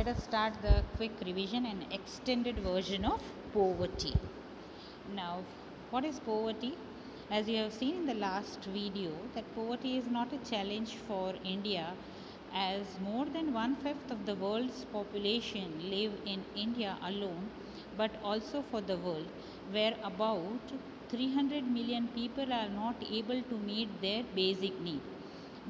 let us start the quick revision and extended version of poverty. Now, what is poverty? As you have seen in the last video, that poverty is not a challenge for India, as more than one-fifth of the world's population live in India alone, but also for the world, where about 300 million people are not able to meet their basic need.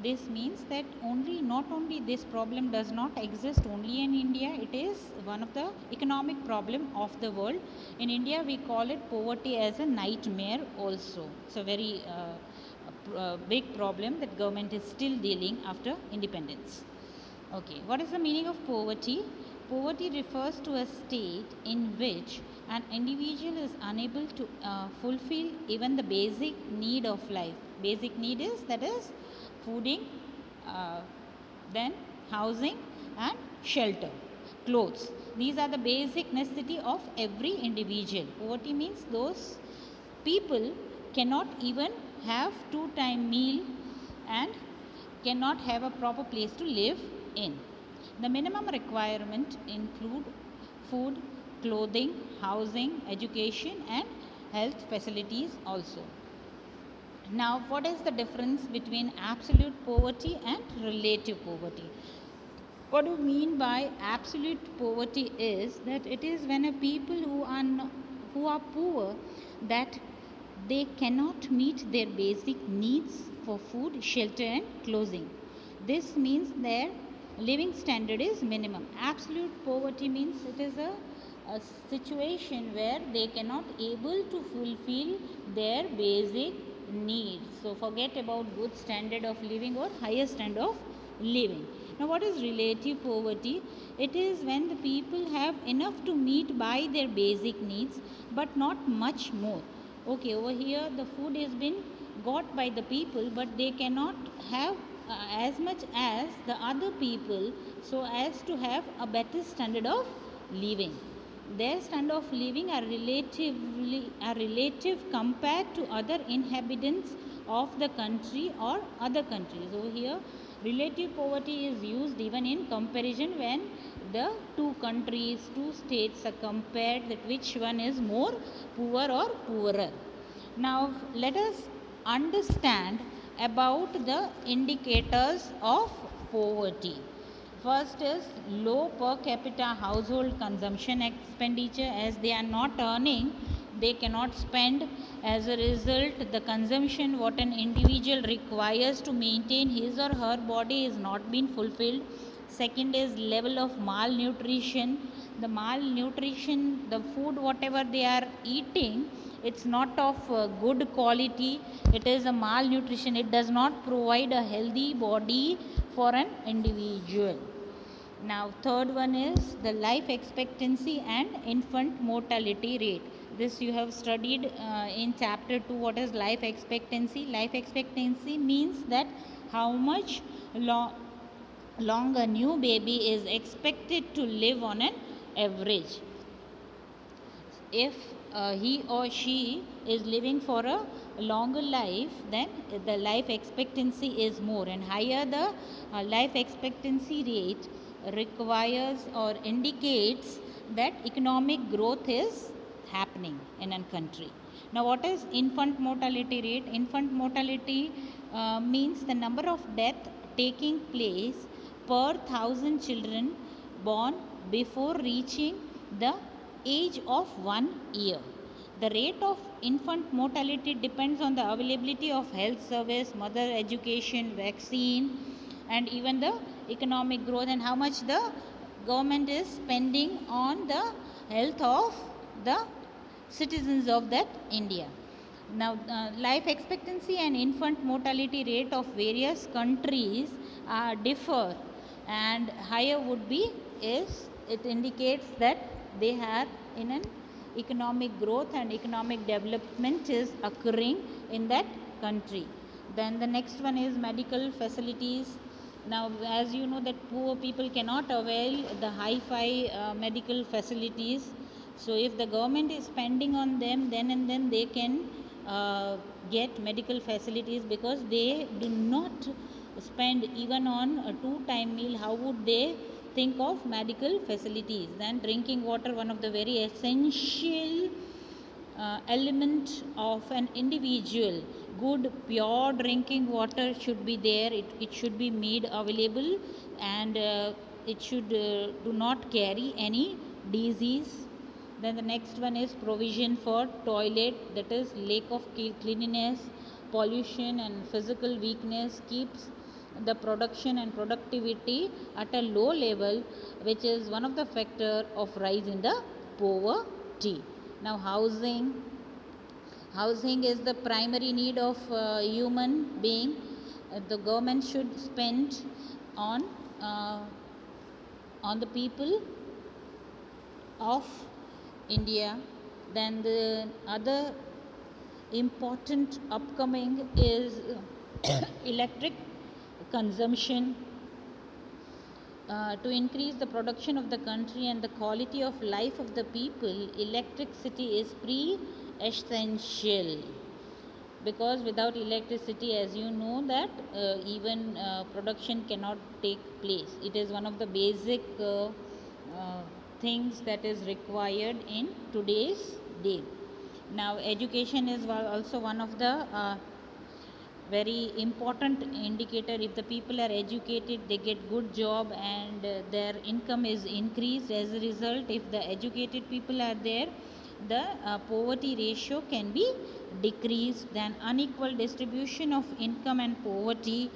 This means that not only this problem does not exist only in India, it is one of the economic problem of the world. In India we call it poverty as a nightmare also. It's a very big problem that government is still dealing after independence. Okay, what is the meaning of poverty? Poverty refers to a state in which an individual is unable to fulfill even the basic need of life. Basic need is, that is, fooding, then housing and shelter, clothes. These are the basic necessity of every individual. Poverty means those people cannot even have two-time meal and cannot have a proper place to live in. The minimum requirement include food, clothing, housing, education and health facilities also. Now, what is the difference between absolute poverty and relative poverty? What do you mean by absolute poverty is that it is when a people who are poor, that they cannot meet their basic needs for food, shelter and clothing. This means their living standard is minimum. Absolute poverty means it is a situation where they cannot able to fulfill their basic needs. So forget about good standard of living or higher standard of living. Now, what is relative poverty? It is when the people have enough to meet by their basic needs but not much more. Okay, over here the food has been got by the people, but they cannot have as much as the other people, so as to have a better standard of living. Their standard of living are relative compared to other inhabitants of the country or other countries. Over here relative poverty is used even in comparison when the two countries, two states are compared, that which one is more poor or poorer. Now let us understand about the indicators of poverty. First is low per capita household consumption expenditure. As they are not earning, they cannot spend. As a result, the consumption what an individual requires to maintain his or her body is not being fulfilled. Second is level of malnutrition. The malnutrition, the food whatever they are eating, it's not of good quality. It is a malnutrition. It does not provide a healthy body for an individual. Now third one is the life expectancy and infant mortality rate. This you have studied in chapter 2. What is life expectancy? Life expectancy means that how much long a new baby is expected to live on an average. If he or she is living for a longer life, then the life expectancy is more, and higher the life expectancy rate requires or indicates that economic growth is happening in a country. Now, what is infant mortality rate? Infant mortality means the number of death taking place per 1,000 children born before reaching the age of 1 year. The rate of infant mortality depends on the availability of health service, mother education, vaccine, and even the economic growth, and how much the government is spending on the health of the citizens of that India. Now, life expectancy and infant mortality rate of various countries differ, and higher would be is it indicates that they are in an economic growth and economic development is occurring in that country. Then the next one is medical facilities. Now, as you know that poor people cannot avail the hi-fi medical facilities. So if the government is spending on them, then and then they can get medical facilities, because they do not spend even on a two-time meal. How would they think of medical facilities. Then drinking water, one of the very essential element of an individual. Good pure drinking water should be there. It should be made available, and it should do not carry any disease. Then the next one is provision for toilet, that is lack of cleanliness, pollution and physical weakness keeps the production and productivity at a low level, which is one of the factor of rise in the poverty. Now housing is the primary need of human being. The government should spend on uh, on the people of India. Then the other important upcoming is electric consumption. To increase the production of the country and the quality of life of the people, electricity is pre-essential, because without electricity, as you know, that even production cannot take place. It is one of the basic things that is required in today's day. Now education is also one of the very important indicator. If the people are educated, they get good job, and their income is increased. As a result, if the educated people are there, the poverty ratio can be decreased. Then unequal distribution of income and poverty,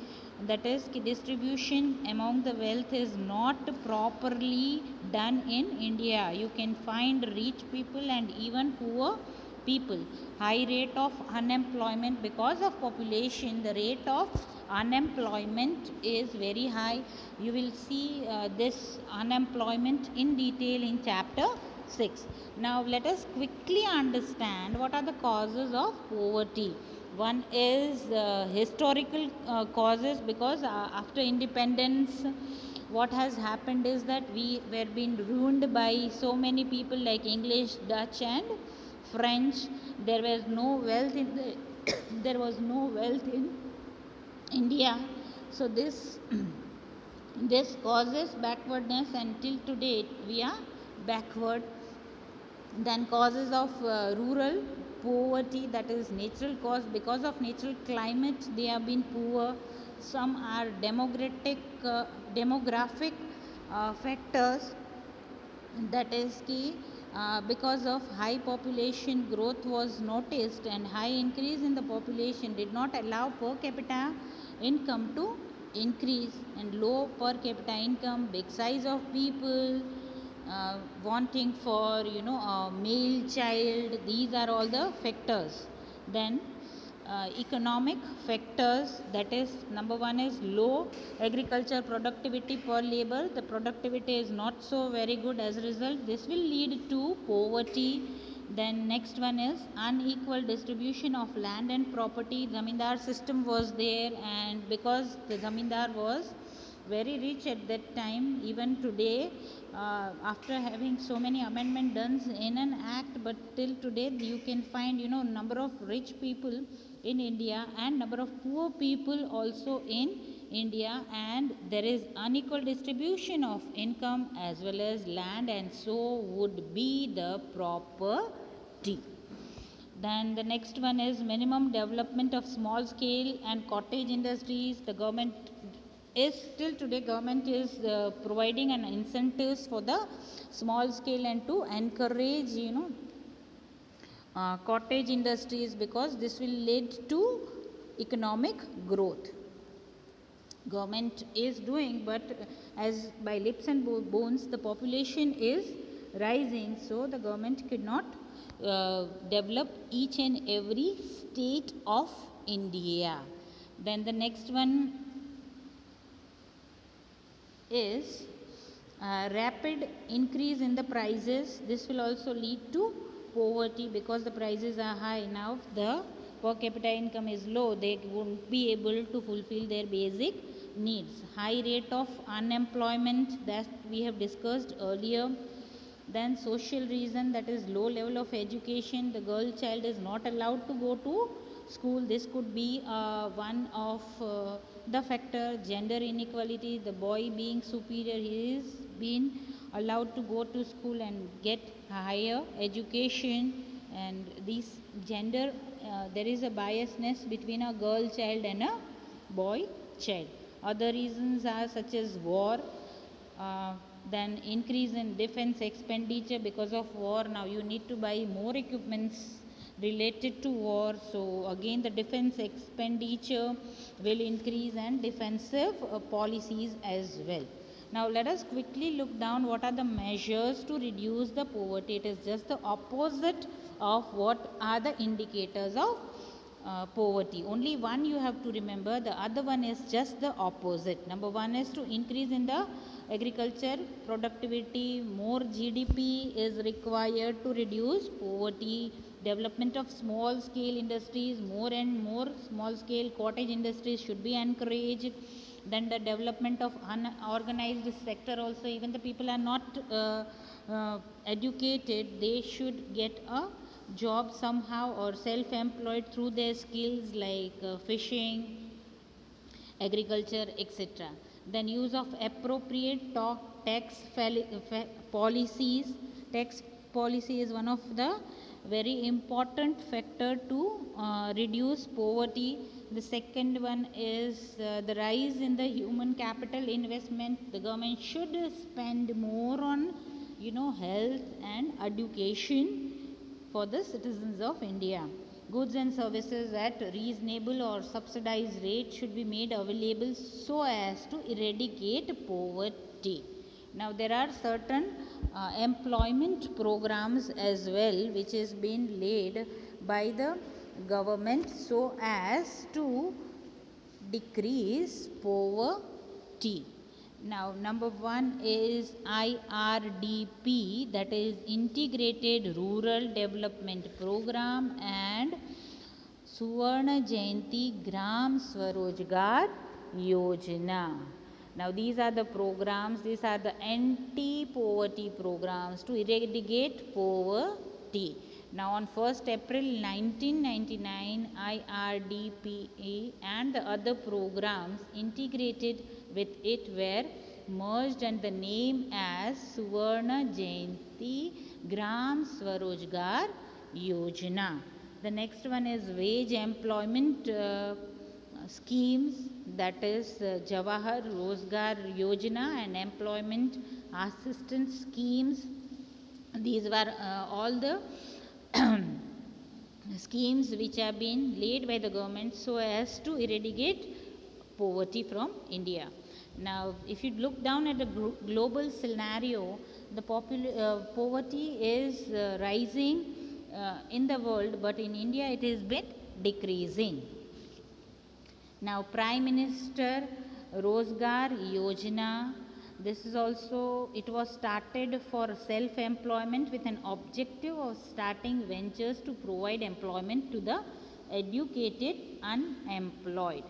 that is distribution among the wealth is not properly done in India. You can find rich people and even poor people. High rate of unemployment, because of population the rate of unemployment is very high. You will see this unemployment in detail in chapter 6. Now let us quickly understand what are the causes of poverty. One is historical causes, because after independence what has happened is that we were being ruined by so many people like English, Dutch and French. There was no wealth in the there was no wealth in India. So this causes backwardness, and till today we are backward. Then causes of rural poverty, that is natural cause. Because of natural climate they have been poor. Some are demographic factors, that is key. Because of high population growth was noticed, and high increase in the population did not allow per capita income to increase. And low per capita income, big size of people, wanting for a male child, these are all the factors. Then economic factors, that is number one is low agriculture productivity per labor. The productivity is not so very good. As a result, this will lead to poverty. Then next one is unequal distribution of land and property. Zamindar system was there, and because the zamindar was very rich at that time, even today, after having so many amendment done in an act, but till today you can find number of rich people in India and number of poor people also in India, and there is unequal distribution of income as well as land, and so would be the property. Then the next one is minimum development of small scale and cottage industries. The government is still today government is providing an incentives for the small scale and to encourage cottage industries, because this will lead to economic growth. Government is doing, but as by lips and bones the population is rising, so the government could not develop each and every state of India. Then the next one is rapid increase in the prices. This will also lead to poverty, because the prices are high. Now the per capita income is low, they won't be able to fulfill their basic needs. High rate of unemployment, that we have discussed earlier. Then social reason, that is low level of education. The girl child is not allowed to go to school. This could be one of the factor. Gender inequality, the boy being superior, he is been allowed to go to school and get higher education. And these gender, there is a biasness between a girl child and a boy child. Other reasons are such as war, uh, then increase in defense expenditure because of war. Now you need to buy more equipments related to war, so again the defense expenditure will increase, and defensive policies as well. Now let us quickly look down what are the measures to reduce the poverty. It is just the opposite of what are the indicators of poverty. Only one you have to remember, the other one is just the opposite. Number one is to increase in the agriculture productivity. More GDP is required to reduce poverty. Development of small scale industries, more and more small scale cottage industries should be encouraged. Then the development of unorganized sector also, even the people are not educated, they should get a job somehow, or self-employed through their skills like fishing, agriculture, etc. Then use of appropriate policies. Tax policy is one of the very important factor to reduce poverty. The second one is the rise in the human capital investment. The government should spend more on health and education for the citizens of India. Goods and services at reasonable or subsidized rate should be made available so as to eradicate poverty. Now there are certain employment programs as well which is being laid by the government so as to decrease poverty. Now number one is IRDP, that is Integrated Rural Development Program, and Suvarna Jayanti Gram Swarojgar Yojana. Now these are the programs, these are the anti-poverty programs to eradicate poverty. Now on 1st April 1999, IRDPA and the other programs integrated with it were merged and the name as Suvarna Jayanti Gram Swarojgar Yojana. The next one is wage employment schemes, that is Jawahar Rozgar Yojana and employment assistance schemes. These were all the schemes which have been laid by the government so as to eradicate poverty from India. Now if you look down at the global scenario, the poverty is rising in the world, but in India it is bit decreasing. Now Prime Minister Rozgar Yojana, this is also, it was started for self-employment with an objective of starting ventures to provide employment to the educated unemployed.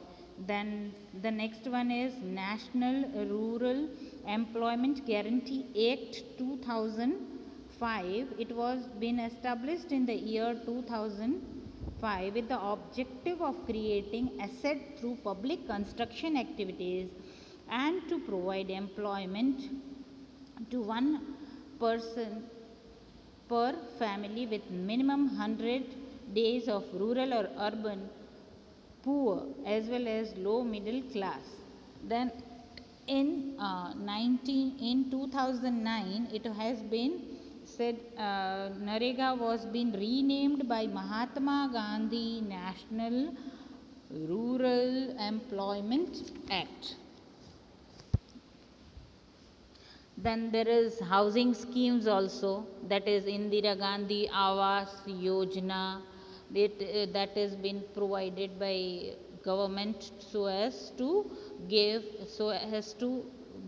Then the next one is National Rural Employment Guarantee Act 2005. It was been established in the year 2005 with the objective of creating asset through public construction activities and to provide employment to one person per family with minimum 100 days of rural or urban poor as well as low middle class. Then in 2009 it has been said Narega was been renamed by Mahatma Gandhi National Rural Employment Act. Then there is housing schemes also, that is Indira Gandhi Awas Yojana, that has been provided by government so as to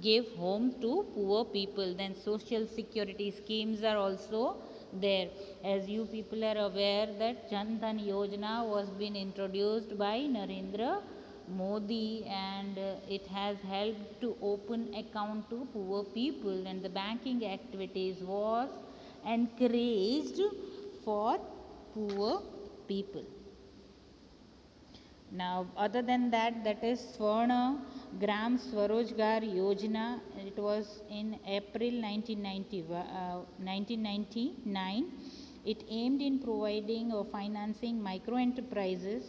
give home to poor people. Then social security schemes are also there. As you people are aware that Jan Dhan Yojana was been introduced by Narendra Modi, and it has helped to open account to poor people, and the banking activities was encouraged for poor people. Now other than that, that is Swarna Gram Swarojgar Yojana. It was in April 1999. It aimed in providing or financing micro enterprises.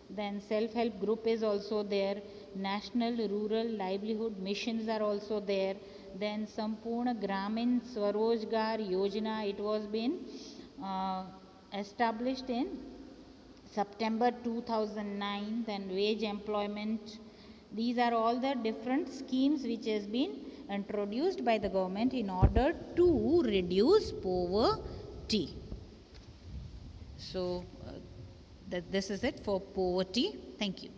Then self-help group is also there. National Rural Livelihood Missions are also there. Then Sampurna Gramin Swarojgar Yojana. It was been established in September 2009. Then wage employment. These are all the different schemes which has been introduced by the government in order to reduce poverty. So this is it for poverty. Thank you.